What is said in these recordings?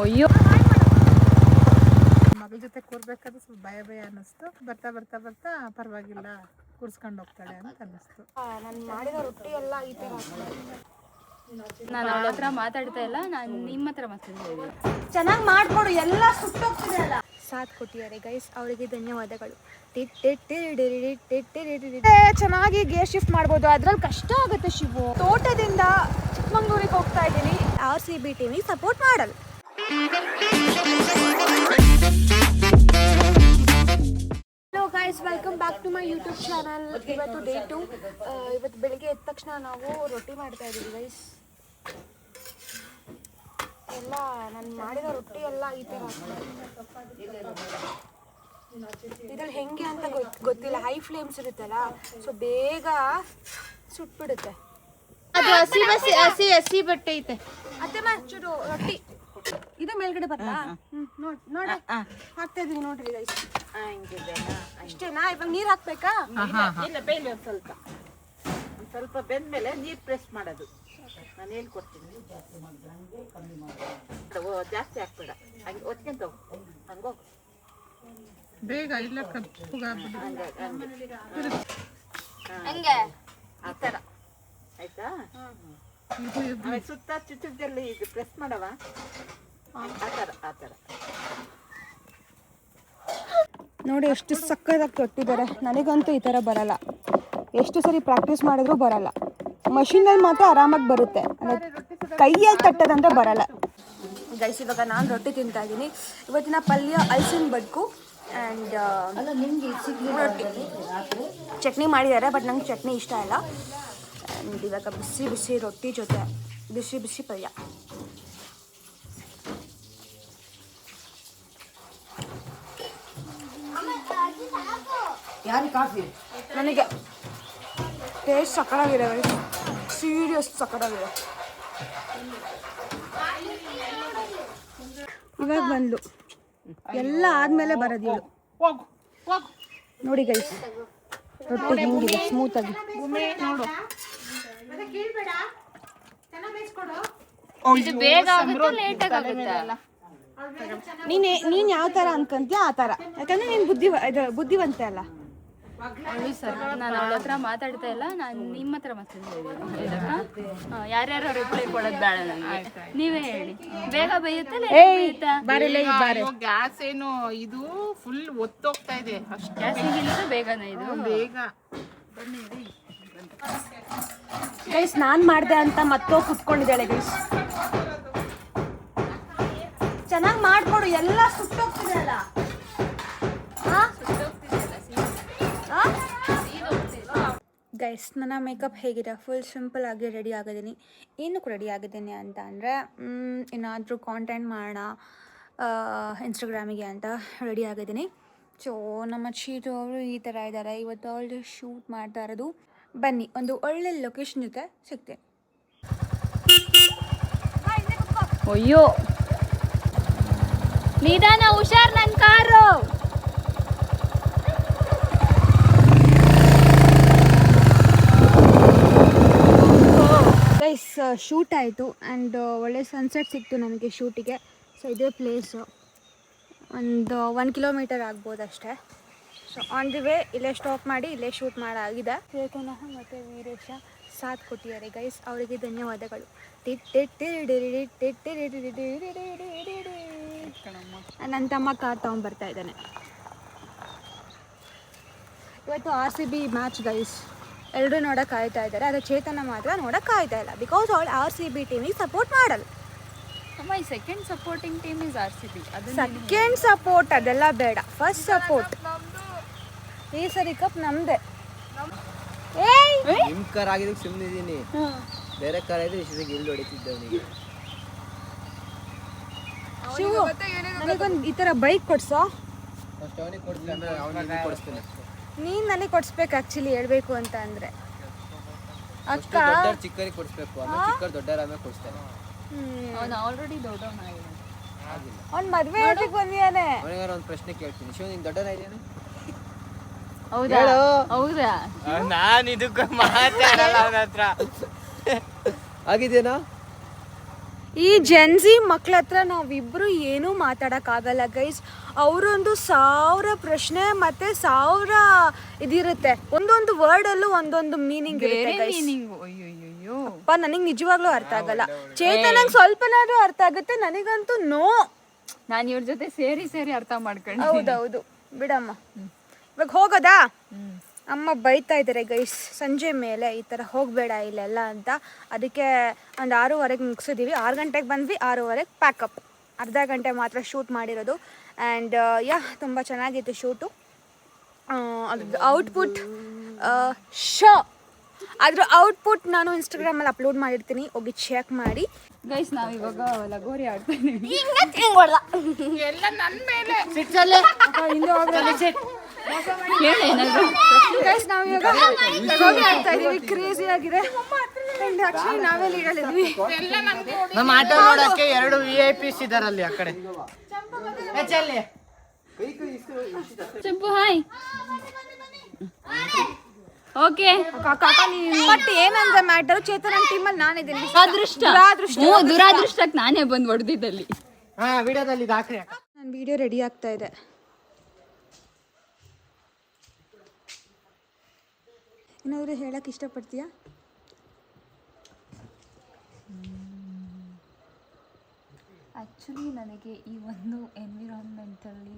ಅಯ್ಯೋ ಮಗಳ ಜೊತೆ ಕೂರ್ಬೇಕಾದ್ರೆ ಸ್ವಲ್ಪ ಭಯ ಭಯ ಅನ್ನಿಸ್ತು. ಬರ್ತಾ ಬರ್ತಾ ಬರ್ತಾ ಪರವಾಗಿಲ್ಲ, ಕೂರ್ಸ್ಕೊಂಡು ಹೋಗ್ತಾಳೆ ಅಂತ ಅನ್ನಿಸ್ತು. ನಾನು ಮಾಡಿದ ರೊಟ್ಟಿ ಎಲ್ಲ ಈ ಥರ ನಾನು ಅವಳ ಹತ್ರ ಮಾತಾಡ್ತಾ ಇಲ್ಲ, ನಾನು ನಿಮ್ಮ ಹತ್ರ ಮಾತಾಡ್ತಾ ಇದ್ದೀನಿ. ಚೆನ್ನಾಗಿ ಮಾಡ್ಕೊಡು, ಎಲ್ಲ ಸುಟ್ಟೋಗ್ತಿದೆ ಅಲ್ಲ. ಸಾಥ್ ಕೊಟ್ಟಿದ್ದಾರೆ ಗೈಸ್, ಅವರಿಗೆ ಧನ್ಯವಾದಗಳು. ಚೆನ್ನಾಗಿ ಗೇರ್ ಶಿಫ್ಟ್ ಮಾಡ್ಬೋದು, ಅದ್ರಲ್ಲಿ ಕಷ್ಟ ಆಗುತ್ತೆ ಶಿವು. ತೋಟದಿಂದ ಚಿಕ್ಕಮಂಗ್ಳೂರಿಗೆ ಹೋಗ್ತಾ ಇದ್ದೀನಿ. RCB ಟೀಮಿಗೆ ಸಪೋರ್ಟ್ ಮಾಡಲ್ಲ. Hello guys, welcome back to my YouTube channel. ಇವತ್ತು ಡೇ 2. ಇವತ್ತು ಬೆಳಿಗ್ಗೆ ಎದ್ದ ತಕ್ಷಣ ನಾವು ರೊಟ್ಟಿ ಮಾಡ್ತಾ ಇದ್ದೀವಿ ಗೈಸ್. ಎಲ್ಲ ನಾನು ಮಾಡಿದ ರೊಟ್ಟಿ ಎಲ್ಲ ಈ ಥರ ಇದ್ರಲ್ಲಿ ಹೆಂಗೆ ಅಂತ ಗೊತ್ತಿಲ್ಲ. ಹೈ ಫ್ಲೇಮ್ಸ್ ಇರುತ್ತಲ್ಲ, ಸೊ ಬೇಗ ಸುಟ್ಬಿಡುತ್ತೆ. ಅದು ಹಸಿ ಬಟ್ಟೆ ಐತೆ. ಅತ್ತೆ ಚೂರು ರೊಟ್ಟಿ ಇದು ಮೇಲ್ಗಡೆ ಬರ್ತಾ ನೋಡಿ ಹಾಕ್ತಾ ಇದೀನಿ ನೋಡ್ರಿ ಗೈಸ್. ಇಷ್ಟೇನಾ? ಇವಾಗ ನೀರು ಹಾಕ್ಬೇಕಾ? ಇಲ್ಲ, ಬೇಳೆ ಸ್ವಲ್ಪ ಬೆಂದ್ಮೇಲೆ ನೀರು ಪ್ರೆಸ್ ಮಾಡೋದು. ನಾನು ಹೇಳ್ಕೊಡ್ತೀನಿ. ಜಾಸ್ತಿ ಹಾಕ್ಬೇಡ, ಹಂಗೆ ಒತ್ಕೊಂತ ಹಂಗೋಗು ಬೇಗ ಇಲ್ಲ ಕಪ್ಪುಗಾಗ್ಬಿಡು. ಹೆಂಗೆ ಆ ಥರ ಆಯ್ತಾ? ಆಮೇಲೆ ಸುತ್ತ ಚುಚ್ಚುದ್ದಲ್ಲಿ ಇದು ಪ್ರೆಸ್ ಮಾಡವ, ಆ ಥರ ನೋಡಿ ಎಷ್ಟು ಸಕ್ಕತ್ತಾಗಿ ತೊಟ್ಟಿದ್ದಾರೆ. ನನಗಂತೂ ಈ ಥರ ಬರಲ್ಲ, ಎಷ್ಟು ಸರಿ ಪ್ರಾಕ್ಟೀಸ್ ಮಾಡಿದ್ರು ಬರಲ್ಲ. ಮಷೀನಲ್ಲಿ ಮಾತ್ರ ಆರಾಮಾಗಿ ಬರುತ್ತೆ, ಕೈಯಲ್ಲಿ ತಟ್ಟದಂದ್ರೆ ಬರಲ್ಲ ಗೈಸ್. ಇವಾಗ ನಾನು ರೊಟ್ಟಿ ತಿಂತಾ ಇದ್ದೀನಿ. ಇವತ್ತಿನ ಪಲ್ಯ ಹಲಸಿನ ಬಡ್ಕು ಆ್ಯಂಡ್ ರೊಟ್ಟಿ. ಚಟ್ನಿ ಮಾಡಿದ್ದಾರೆ, ಬಟ್ ನಂಗೆ ಚಟ್ನಿ ಇಷ್ಟ ಇಲ್ಲ. ಆ್ಯಂಡ್ ಇವಾಗ ಬಿಸಿ ಬಿಸಿ ರೊಟ್ಟಿ ಜೊತೆ ಬಿಸಿ ಬಿಸಿ ಪಲ್ಯ. ನನಗೆ ಟೇಸ್ಟ್ ಸಕ್ಕತ್ತಾಗಿದೆ, ಸೀರಿಯಸ್ ಸಕ್ಕತ್ತಾಗಿದೆ. ಇವಾಗ ಬಂದು ಎಲ್ಲ ಆದ್ಮೇಲೆ ಬರೋದು ಇವಳು. ನೋಡಿ ಗೈಸ್, ರೊಟ್ಟಿ ಹೆಂಗಿದೆ ಸ್ಮೂತಾಗಿ. ಇದು ಬೇಗ ಆಗುತ್ತೆ, ಲೇಟ್ ಆಗುತ್ತೆ. ನೀನ್ ಯಾವ ಥರ ಅನ್ಕೊಂತೀಯ ಆ ಥರ, ಯಾಕಂದ್ರೆ ನೀನು ಬುದ್ಧಿವಂತೆ ಅಲ್ಲ. ಸರ್, ನಾನು ಅವಳ ಹತ್ರ ಮಾತಾಡ್ತಾ ಇಲ್ಲ, ನಾನು ನಿಮ್ಮ ಹತ್ರ ಮಾತಾಡ್ತಾ ಇದ್ದೀನಿ. ಯಾರ್ಯಾರು ರಿಪ್ಲೈ ಕೊಡೋದು ಬೇಡ ನನಗೆ, ನೀವೇ ಹೇಳಿ. ಬೇಗ ಬೇಯುತ್ತೆ, ಗ್ಯಾಸ್ ಏನು ಇದು ಫುಲ್ ಒತ್ತೋಗ್ತಾ ಇದೆ. ಅಷ್ಟು ಗ್ಯಾಸಿಗಿಂತ ಬೇಗನೆ ಇದು ಬೇಗ. ಗೈಸ್, ನಾನು ಮಾಡಿದೆ ಅಂತ ಮತ್ತೋ ಕುತ್ಕೊಂಡಿದ್ದಾಳೆ ಗೈಸ್. ಚೆನ್ನಾಗಿ ಮಾಡ್ಕೊಡು, ಎಲ್ಲ ಸುಟ್ಟೋಗ್ತಿದೆ ಅಲ್ಲ. ಗೈಸ್, ನನ್ನ ಮೇಕಪ್ ಹೇಗಿದೆ? ಫುಲ್ ಸಿಂಪಲ್ ಆಗಿ ರೆಡಿ ಆಗಿದ್ದೀನಿ. ಏನಕ್ಕೆ ರೆಡಿ ಆಗಿದ್ದೀನಿ ಅಂತ ಅಂದರೆ, ಏನಾದರೂ ಕಾಂಟೆಂಟ್ ಮಾಡೋಣ ಇನ್ಸ್ಟಾಗ್ರಾಮಿಗೆ ಅಂತ ರೆಡಿ ಆಗಿದ್ದೀನಿ. ಸೊ ನಮ್ಮ ಚೀಟು ಅವರು ಈ ಥರ ಇದ್ದಾರೆ. ಇವತ್ತು ಅವಳು ಶೂಟ್ ಮಾಡ್ತಾ ಇರೋದು. ಬನ್ನಿ, ಒಂದು ಒಳ್ಳೆ ಲೊಕೇಶನ್ ಜೊತೆ ಸಿಗ್ತೇನೆ. ಅಯ್ಯೋ ನಿಧಾನ, ಹುಷಾರ್, ನನ್ನ ಕಾರು. ಗೈಸ್, ಶೂಟ್ ಆಯಿತು ಆ್ಯಂಡ್ ಒಳ್ಳೆ ಸನ್ಸೆಟ್ ಸಿಕ್ತು ನಮಗೆ ಶೂಟಿಗೆ. ಸೊ ಇದೇ ಪ್ಲೇಸು, ಒಂದು 1 ಕಿಲೋಮೀಟರ್ ಆಗ್ಬೋದು ಅಷ್ಟೇ. ಸೊ ಆನ್ ದಿ ವೇ ಇಲ್ಲೇ ಸ್ಟಾಪ್ ಮಾಡಿ ಇಲ್ಲೇ ಶೂಟ್ ಮಾಡಾಗಿದೆ. ಚೇತನಃ ಮತ್ತು ವೀರೇಶ ಸಾಥ್ ಕೊಟ್ಟಿದ್ದಾರೆ ಗೈಸ್, ಅವರಿಗೆ ಧನ್ಯವಾದಗಳು. ನನ್ನ ತಮ್ಮ ಕಾರ್ ತೊಗೊಂಡ್ಬರ್ತಾ ಇದ್ದಾನೆ. ಇವತ್ತು RCB ಮ್ಯಾಚ್ ಗೈಸ್, ಎಲ್ಲರೂ ನೋಡೋಕೆ ಕಾಯ್ತಾ ಇದ್ದಾರೆ. ಆದರೆ ಚೇತನ ಮಾತ್ರ ನೋಡೋಕೆ ಕಾಯ್ತಾ ಇಲ್ಲ, ಬಿಕಾಸ್ ಅವಳು RCB ಟೀಮಿಗೆ ಸಪೋರ್ಟ್ ಮಾಡಲ್ಲ. My second supporting team is RCB. Second support ಅದೆಲ್ಲ ಬೇಡ, ಫಸ್ಟ್ ಸಪೋರ್ಟ್. ಈ ಸರಿ ಕಪ್ ನಮ್ದೆ. ನಿಮ್ ಕಾರ್ ಆಗಿದ್ದಕ್ಕೆ ಸುಮ್ಮನಿದ್ದೀನಿ, ಬೇರೆ ಕಾರ್ ಆಗಿದ್ರೆ ಇಷ್ಟೊತ್ತಿಗೆ ಇಲ್ಲಿ ಹೊಡಿತಿದ್ದೆ ಅವನಿಗೆ. ಶಿವು, ನನಗೊಂದು ಈ ಥರ ಬೈಕ್ ಕೊಡ್ಸೋ. ಫಸ್ಟ್ ಅವನಿಗೆ ಕೊಡ್ತೀನಿ, ಅಂದ್ರೆ ಅವನಿಗೆ ಕೊಡಿಸ್ತೇನೆ. ನೀನು ನನಗೆ ಕೊಡಿಸ್ಬೇಕು ಆ್ಯಕ್ಚುಲಿ, ಹೇಳ್ಬೇಕು ಅಂತ ಅಂದರೆ. ಅಕ್ಕ ದೊಡ್ಡ ಚಿಕ್ಕರಿಗೆ ಕೊಡಿಸ್ಬೇಕು, ಆಮೇಲೆ ಚಿಕ್ಕವ್ರು ದೊಡ್ಡವ್ರ ಆಮೇಲೆ ಕೊಡಿಸ್ತೇನೆ. ಅವನು ಆಲ್ರೆಡಿ ದೊಡ್ಡವನಾಗಿದ್ದಾನೆ. ಅವ್ನು ಮದುವೆ ಆಗಿ ಬಂದಿದ್ದಾನೆ. ಅವನಿಗಾರ ಒಂದು ಪ್ರಶ್ನೆ ಕೇಳ್ತೀನಿ, ಶಿವ ನೀನು ದೊಡ್ಡವನ ಇದ್ದೇನೆ? ಹೌದಾ? ಹೌದಾ? ನಾನು ಇದಕ್ಕೆ ಮಾತಾಡಲ್ಲ ಅವನ ಹತ್ರ. ಆಗಿದ್ದೇನಾ? ಈ ಜೆನ್ಸಿ ಮಕ್ಳ ಹತ್ರ ನಾವಿಬ್ರು ಏನೂ ಮಾತಾಡೋಕ್ಕಾಗಲ್ಲ ಗೈಸ್. ಅವರೊಂದು 1000 ಪ್ರಶ್ನೆ ಮತ್ತೆ 1000 ಇದಿರುತ್ತೆ. ಒಂದೊಂದು ವರ್ಡಲ್ಲೂ ಒಂದೊಂದು ಮೀನಿಂಗ್ ಇರುತ್ತೆ ಗೈಸ್. ಅಪ್ಪ ನನಗೆ ನಿಜವಾಗ್ಲೂ ಅರ್ಥ ಆಗಲ್ಲ. ಚೇತನಂಗೆ ಸ್ವಲ್ಪನಾದ್ರೂ ಅರ್ಥ ಆಗುತ್ತೆ, ನನಗಂತೂ ನೋ. ನಾನು ಇವ್ರ ಜೊತೆ ಸೇರಿ ಅರ್ಥ ಮಾಡ್ಕೊಂಡು. ಹೌದೌದು ಬಿಡಮ್ಮ. ಇವಾಗ ಹೋಗೋದಾ? ಅಮ್ಮ ಬೈತಾ ಇದ್ದಾರೆ ಗೈಸ್ ಸಂಜೆ ಮೇಲೆ ಈ ಥರ ಹೋಗಬೇಡ ಇಲ್ಲೆಲ್ಲ ಅಂತ. ಅದಕ್ಕೆ ಒಂದು 6:30 ಮುಗಿಸಿದ್ದೀವಿ. 6 ಗಂಟೆಗೆ ಬಂದ್ವಿ, 6:30 ಪ್ಯಾಕಪ್. ಅರ್ಧ ಗಂಟೆ ಮಾತ್ರ ಶೂಟ್ ಮಾಡಿರೋದು. ಆ್ಯಂಡ್ ತುಂಬ ಚೆನ್ನಾಗಿತ್ತು ಶೂಟು. ಅದ್ರ ಔಟ್ಪುಟ್ ಅದ್ರ ಔಟ್ಪುಟ್ ನಾನು ಇನ್ಸ್ಟಾಗ್ರಾಮಲ್ಲಿ ಅಪ್ಲೋಡ್ ಮಾಡಿರ್ತೀನಿ, ಹೋಗಿ ಚೆಕ್ ಮಾಡಿ ಗೈಸ್. ನಾವು ಇವಾಗ ಲಗೋರಿ ಆಡ್ತಾ ಇದೀವಿ. ಎಲ್ಲ ನನ್ನ ಮೇಲೆ ಗೈಸ್ ನಾವು ಇವಾಗ ಲಗೋರಿ ಆಡ್ತಾ ಇದೀವಿ. ಕ್ರೇಜಿ ಆಗಿದೆ. ಆಕ್ಚುಲಿ ನಾವೇ ಲೀಡಲ್ಲಿದ್ವಿ. ನಮ್ಮ ಆಟೋ ನೋಡಕ್ಕೆ 2 VIPs ಇದಾರಲ್ಲಿ ಆ ಕಡೆ. ಚಂಪು ಹಾಯ್. ಓಕೆ ಬಟ್ ಏನಂದ್ರೆ ಮ್ಯಾಟರ್, ಚೇತನ ಟೀಮಲ್ಲಿ ನಾನಿದ್ದೀನಿ. ದುರಾದೃಷ್ಟಕ್ಕೆ ನಾನೇ ಬಂದು ಹೊಡೆದಿದ್ದಲ್ಲಿ. ಹಾ ವಿಡಿಯೋದಲ್ಲಿ ಇದು ಹಾಕ್ರಿ. ನನ್ನ ವಿಡಿಯೋ ರೆಡಿ ಆಗ್ತಾ ಇದೆ. ಏನಾದರೂ ಹೇಳಕ್ಕೆ ಇಷ್ಟಪಡ್ತೀಯಾ? ಆ್ಯಕ್ಚುಲಿ ನನಗೆ ಈ ಒಂದು ಎನ್ವಿರಾನ್ಮೆಂಟಲ್ಲಿ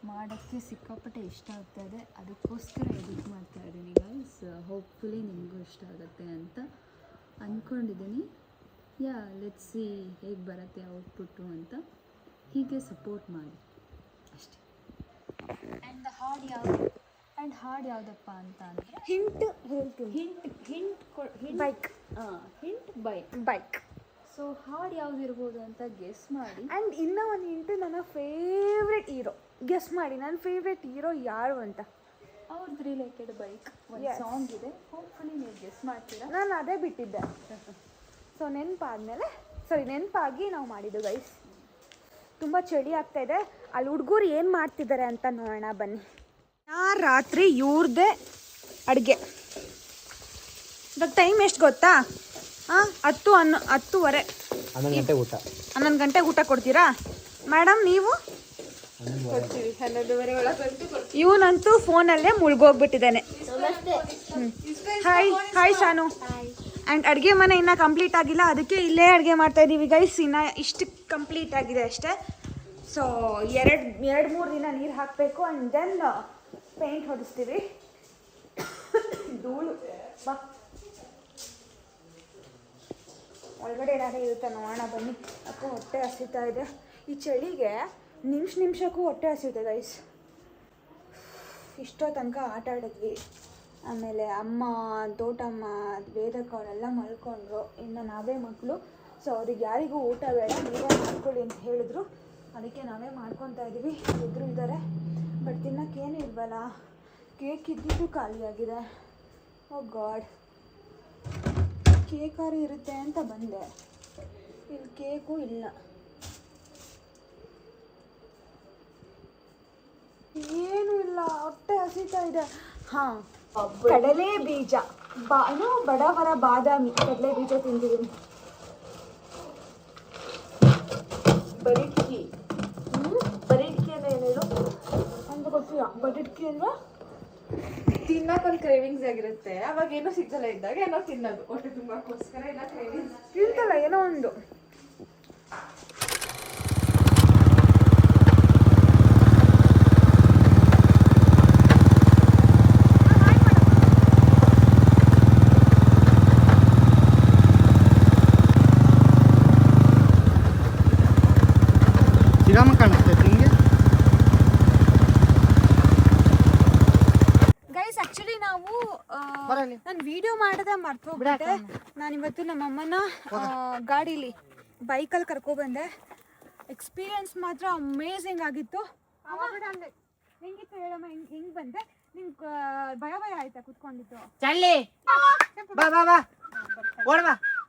ಮಾಡೋಕ್ಕೆ ಸಿಕ್ಕಾಪಟ್ಟೆ ಇಷ್ಟ ಆಗ್ತಾಯಿದೆ. ಅದಕ್ಕೋಸ್ಕರ ಎಡಿಟ್ ಮಾಡ್ತಾ ಇದ್ದೀನಿ ಗೈಸ್. ಹೋಪ್ಫುಲಿ ನಿಮಗೂ ಇಷ್ಟ ಆಗುತ್ತೆ ಅಂತ ಅಂದ್ಕೊಂಡಿದ್ದೀನಿ. ಲೆಟ್ಸ್ ಸಿ ಹೇಗೆ ಬರುತ್ತೆ ಔಟ್ಪುಟ್ಟು ಅಂತ. ಹೀಗೆ ಸಪೋರ್ಟ್ ಮಾಡಿ ಅಷ್ಟೇ. ಆ್ಯಂಡ್ ಹಾಡು ಯಾವುದಪ್ಪ ಅಂತ ಅಂದರೆ ಹಿಂಟ್ ಹೇಳ್ತೀನಿ. ಬೈಕ್. ಸೊ ಹಾಡು ಯಾವುದಿರ್ಬೋದು ಅಂತ ಗೆಸ್ ಮಾಡಿ. ಆ್ಯಂಡ್ ಇನ್ನೂ ಒಂದು ಹಿಂಟ್, ನನ್ನ ಫೇವ್ರೆಟ್ ಹೀರೋ ಗೆಸ್ ಮಾಡಿ. ನನ್ನ ಫೇವ್ರೆಟ್ ಹೀರೋ ಯಾರು ಅಂತ. ಅವ್ರದ್ದು ರಿಲೇಟೆಡ್ ಬೈಕ್ ಒಂದು ಸಾಂಗ್ ಇದೆ. ಹೋಪ್ಫುಲಿ ನೀವು ಗೆಸ್ ಮಾಡ್ತೀರಾ. ನಾನು ಅದೇ ಬಿಟ್ಟಿದ್ದೆ. ಸೊ ನೆನಪಾಗಿ ನಾವು ಮಾಡಿದ್ದು ಗೈಸ್. ತುಂಬ ಚಳಿ ಆಗ್ತಾಯಿದೆ. ಅಲ್ಲಿ ಹುಡುಗರು ಏನು ಮಾಡ್ತಿದ್ದಾರೆ ಅಂತ ನೋಡೋಣ ಬನ್ನಿ. ರಾತ್ರಿ ಇವ್ರದ್ದೇ ಅಡುಗೆ. ಇವಾಗ ಟೈಮ್ ಎಷ್ಟು ಗೊತ್ತಾ? 10:10:30. 11 ಗಂಟೆ ಊಟ. 11 ಗಂಟೆಗೆ ಊಟ ಕೊಡ್ತೀರಾ ಮೇಡಮ್ ನೀವು? ಇವನಂತೂ ಫೋನಲ್ಲೇ ಮುಳುಗೋಗ್ಬಿಟ್ಟಿದ್ದಾನೆ. ಹಾಯ್ ಶಾನು. ಆ್ಯಂಡ್ ಅಡುಗೆ ಮನೆ ಇನ್ನೂ ಕಂಪ್ಲೀಟ್ ಆಗಿಲ್ಲ, ಅದಕ್ಕೆ ಇಲ್ಲೇ ಅಡುಗೆ ಮಾಡ್ತಾಯಿದ್ದೀವಿ ಗೈಸ್. ಇನ್ನು ಇಷ್ಟು ಕಂಪ್ಲೀಟ್ ಆಗಿದೆ ಅಷ್ಟೇ. ಸೊ 2-3 ದಿನ ನೀರು ಹಾಕಬೇಕು. ಆ್ಯಂಡ್ ದೆನ್ ಪೇಂಟ್ ಹೊಡಿಸ್ತೀವಿ. ಧೂಳು ಬಾ ಒಳಗಡೆ ಏನಾದರೂ ಇರುತ್ತೆ ನೋಡೋಣ ಬನ್ನಿ. ಅಕ್ಕೂ ಹೊಟ್ಟೆ ಹಸಿತಾ ಇದೆ. ಈ ಚಳಿಗೆ ನಿಮಿಷಕ್ಕೂ ಹೊಟ್ಟೆ ಹಸಿಯುತ್ತೆ ಗೈಸ್. ಇಷ್ಟೋ ತನಕ ಆಟ ಆಡಿದ್ವಿ. ಆಮೇಲೆ ಅಮ್ಮ, ತೋಟಮ್ಮ, ವೇದಕ್ಕ ಅವರೆಲ್ಲ ಮಲ್ಕೊಂಡ್ರು. ಇನ್ನು ನಾವೇ ಮಕ್ಕಳು. ಸೊ ಅವ್ರಿಗೆ ಯಾರಿಗೂ ಊಟ ಬೇಡ, ನೀವೇ ಮಾಡ್ಕೊಳ್ಳಿ ಅಂತ ಹೇಳಿದ್ರು. ಅದಕ್ಕೆ ನಾವೇ ಮಾಡ್ಕೊತಾ ಇದ್ದೀವಿ. ಇಬ್ಬರು ಇದ್ದಾರೆ, ಬಟ್ ತಿನ್ನೋಕ್ಕೇನು ಇಲ್ವಲ್ಲ. ಕೇಕ್ ಇದ್ದಿದ್ದು ಖಾಲಿಯಾಗಿದೆ. ಓ ಗಾಡ್, ಕೇಕಾರು ಇರುತ್ತೆ ಅಂತ ಬಂದೆ, ಇಲ್ಲಿ ಕೇಕು ಇಲ್ಲ. ಏನೂ ಇಲ್ಲ, ಹೊಟ್ಟೆ ಹಸಿತಾ ಇದೆ. ಹಾಂ, ಕಡಲೆ ಬೀಜ ಬಡವರ ಬಾದಾಮಿ ಕಡಲೆ ಬೀಜ ತಿಂತಿದ್ದೀನಿ. ಬರಿಟ್ಕಿ ಅಂದ್ರೆ ಏನೇಳು ಅಂತ ಗೊತ್ತಿಲ್ಲ. ಬರಿಟ್ಕಿ ಅಂದ್ರೆ ತಿನ್ನಕ್ಕೊಂದು ಕ್ರೇವಿಂಗ್ಸ್ ಆಗಿರುತ್ತೆ. ಅವಾಗ ಏನೋ ಸಿಗ್ತಲ್ಲ ಇದ್ದಾಗ ಏನೋ ತಿನ್ನೋದು ಹೊಟ್ಟೆ ತುಂಬಕ್ಕೋಸ್ಕರ. ಎಲ್ಲ ಕ್ರೇವಿಂಗ್ಸ್ ಇರ್ತಲ್ಲ ಏನೋ ಒಂದು. ಗೈಸ್ ಆಕ್ಚುಲಿ ನಾವು ನಾನು ವಿಡಿಯೋ ಮಾಡದೆ ಮರ್ತು ಹೋಗ್ಬಿಟ್ಟೆ. ನಾನಿವತ್ತು ನಮ್ಮಮ್ಮನ ಗಾಡೀಲಿ ಬೈಕಲ್ಲಿ ಕರ್ಕೊಬಂದೆ. ಎಕ್ಸ್ಪೀರಿಯನ್ಸ್ ಮಾತ್ರ ಅಮೇಝಿಂಗ್ ಆಗಿತ್ತು. ಹೆಂಗಿತ್ತು ಹೇಳಮ್ಮ, ಹೆಂಗೆ ಬಂದೆ? ನಿಮ್ಗೆ ಭಯ ಆಯ್ತಾ ಕುತ್ಕೊಂಡಿತ್ತು?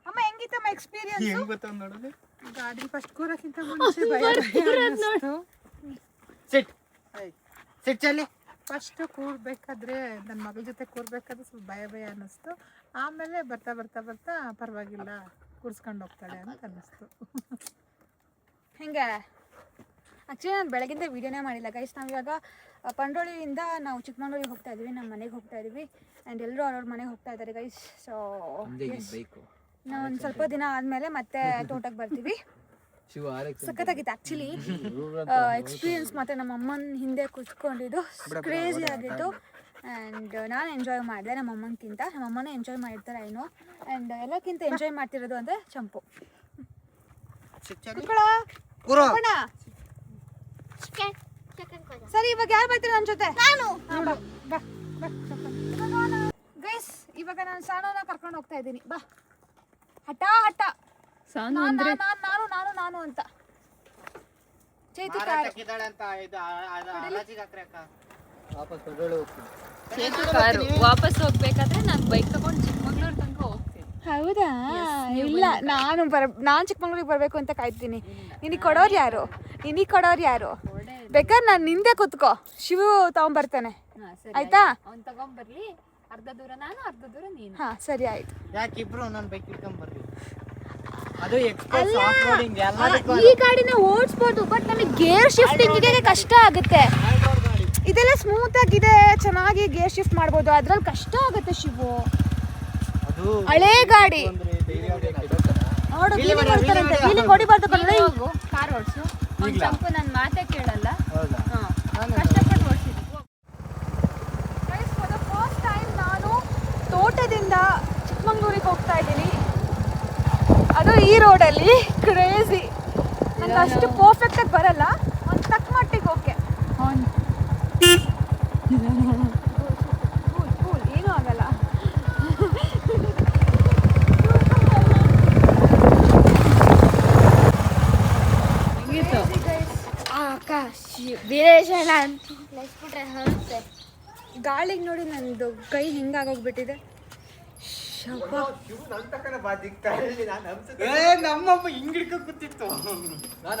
ಅಮ್ಮ ಹೆಂಗಿತ್ತಮ್ಮ ಎಕ್ಸ್ಪೀರಿಯನ್ಸ್? ಗಾಡಿ ಫಸ್ಟ್ ಕೂರಕ್ಕಿಂತ ಮುಂಚೆ ಭಯ ಅನ್ನಿಸ್ತು. ಫಸ್ಟ್ ಕೂರ್ಬೇಕಾದ್ರೆ ನನ್ನ ಮಗಳ ಜೊತೆ ಕೂರ್ಬೇಕಾದ್ರೆ ಸ್ವಲ್ಪ ಭಯ ಅನ್ನಿಸ್ತು. ಆಮೇಲೆ ಬರ್ತಾ ಪರವಾಗಿಲ್ಲ ಕೂರ್ಸ್ಕೊಂಡು ಹೋಗ್ತಾಳೆ ಅಂತ ಅನ್ನಿಸ್ತು. ಹೆಂಗೆ ಆ್ಯಕ್ಚುಲಿ ನಾನು ಬೆಳಗಿಂದ ವೀಡಿಯೋನೇ ಮಾಡಿಲ್ಲ ಗೈಸ್. ನಾವಿವಾಗ ಪಂಡ್ರೋಳಿಯಿಂದ ನಾವು ಚಿಕ್ಕಮಂಗ್ಳೂರಿಗೆ ಹೋಗ್ತಾ ಇದ್ದೀವಿ, ನಮ್ಮ ಮನೆಗೆ ಹೋಗ್ತಾ ಇದ್ದೀವಿ. ಆ್ಯಂಡ್ ಎಲ್ಲರೂ ಅವ್ರವ್ರ ಮನೆಗೆ ಹೋಗ್ತಾ ಇದ್ದಾರೆ ಗೈಸ್. ಸೊ ಬೇಕು ನಾವು ಒಂದು ಸ್ವಲ್ಪ ದಿನ ಆದಮೇಲೆ ಮತ್ತೆ ತೋಟಕ್ಕೆ ಬರ್ತೀವಿ. ಶಿವ ಸಖತ್ತಾಗಿತ್ತು ಆ್ಯಕ್ಚುಲಿ ಎಕ್ಸ್ಪೀರಿಯನ್ಸ್. ಮತ್ತು ನಮ್ಮ ಅಮ್ಮನ ಹಿಂದೆ ಕೂತ್ಕೊಂಡಿದ್ದು ಕ್ರೇಜಿ ಆಗಿತ್ತು. ಆ್ಯಂಡ್ ನಾನು ಎಂಜಾಯ್ ಮಾಡಿದೆ ನಮ್ಮ ಅಮ್ಮನಕ್ಕಿಂತ. ನಮ್ಮ ಅಮ್ಮನೇ ಎಂಜಾಯ್ ಮಾಡಿರ್ತಾರೆ ಏನೋ. ಆ್ಯಂಡ್ ಎಲ್ಲಕ್ಕಿಂತ ಎಂಜಾಯ್ ಮಾಡ್ತಿರೋದು ಅಂದರೆ ಚಂಪು. ಅಪ್ಪಣ್ಣ. ಸರಿ ಇವಾಗ ಯಾರು ಬರ್ತೀರ ನನ್ನ ಜೊತೆ? ಗೈಸ್ ಇವಾಗ ನಾನು ಸಾನೋನ ಕರ್ಕೊಂಡು ಹೋಗ್ತಾ ಇದ್ದೀನಿ. ಬಾ ಹಠ ಹಠ ಸಾನು ನಾನು ಅಂದ್ರೆ ನಾನು ನಾನು ನಾನು ಅಂತ. ಚೈತು ಕಾರು ವಾಪಸ್ ಪೆಟ್ರೋಲ್ ಹೋಗ್ತೀನಿ. ಚೇತು ಕಾರು ವಾಪಸ್ ಹೋಗ್ಬೇಕಾದ್ರೆ ನಾನು ಬೈಕ್ ತಗೊಂಡು ಚಿಕ್ಕಮಂಗ್ಳೂರ್ ತನಕ ಹೋಗ್ತೀನಿ. ಹೌದಾ? ಇಲ್ಲ ನಾನು ಚಿಕ್ಕಮಂಗ್ಳೂರಿಗೆ ಬರಬೇಕು ಅಂತ ಕಾಯ್ತೀನಿ. ನಿನಗೆ ಕೊಡೋರು ಯಾರು? ಬೇಕಾದ್ರೆ ನಾನು ನಿಂದೆ ಕೂತ್ಕೋ, ಶಿವು ತಗೊಂಬರ್ತಾನೆ. ಆಯ್ತಾ? ಅವ್ನು ತಗೊಂಬರ್ಲಿ, ಅರ್ಧ ದೂರ ನಾನು ಅರ್ಧ ದೂರ ನೀನು. ಹಾ ಸರಿ ಆಯ್ತು. ಯಾಕಿಬ್ರು ನಾನು ಬೈಕ್ ಇಟ್ಕೊಂಡ್ ಬರ್ರಿ. ಅದು ಎಕ್ಸ್ಪ್ರೆಸ್ ಆಫ್ ರೋಡಿಂಗ್ ಎಲ್ಲದಕ್ಕೂ ಈ ಗಾಡಿನ ಓಡಿಸ್ಬೋದು, ಬಟ್ ನಮಗೆ ಗೇರ್ ಶಿಫ್ಟಿಂಗಿಗೆ ಕಷ್ಟ ಆಗುತ್ತೆ. ಇದೆಲ್ಲ ಸ್ಮೂತ್ ಆಗಿದೆ, ಚೆನ್ನಾಗಿ ಗೇರ್ ಶಿಫ್ಟ್ ಮಾಡ್ಬೋದು. ಅದ್ರಲ್ಲಿ ಕಷ್ಟ ಆಗುತ್ತೆ ಶಿವು. ಅದು ಹಳೇ ಗಾಡಿ ಅಂದ್ರೆ ಧೈರ್ಯ ಬೇಕು. ನೋಡು, ವೀಲಿಂಗ್ ಹೊಡಿಬಾರ್ದು ಕಣಲೆ. ಹೋಗು ಕಾರ್ ಓಡಿಸು. ಅವ್ನು ಚಂಪು ನನ್ನ ಮಾತೇ ಕೇಳಲ್ಲ. ಹೌದಾ? ಕಷ್ಟಪಟ್ಟು ಓಡಿಸಿದ್ವಿ. ಫಾರ್ ದ ಫಸ್ಟ್ ಟೈಮ್ ನಾನು ತೋಟದಿಂದ ಚಿಕ್ಕಮಂಗ್ಳೂರಿಗೆ ಹೋಗ್ತಾ ಇದ್ದೀನಿ. ಅದು ಈ ರೋಡಲ್ಲಿ ಕ್ರೇಜಿ. ನಂಗೆ ಅಷ್ಟು ಪರ್ಫೆಕ್ಟಾಗಿ ಬರಲ್ಲ, ಒಂದು ತಕ್ಕ ಮಟ್ಟಿಗೆ ಓಕೆ. ಕೂಲ್ ಏನೂ ಆಗಲ್ಲ. ಗಾಳಿಗೆ ನೋಡಿ ನಂದು ಕೈ ಹಿಂಗಾಗೋಗ್ಬಿಟ್ಟಿದೆ. ನಮ್ಮಮ್ಮ ಹಿಂಗ್ ಹಿಡ್ಕೊಂಡ್ ಕೂತಿತ್ತು. ನಾನು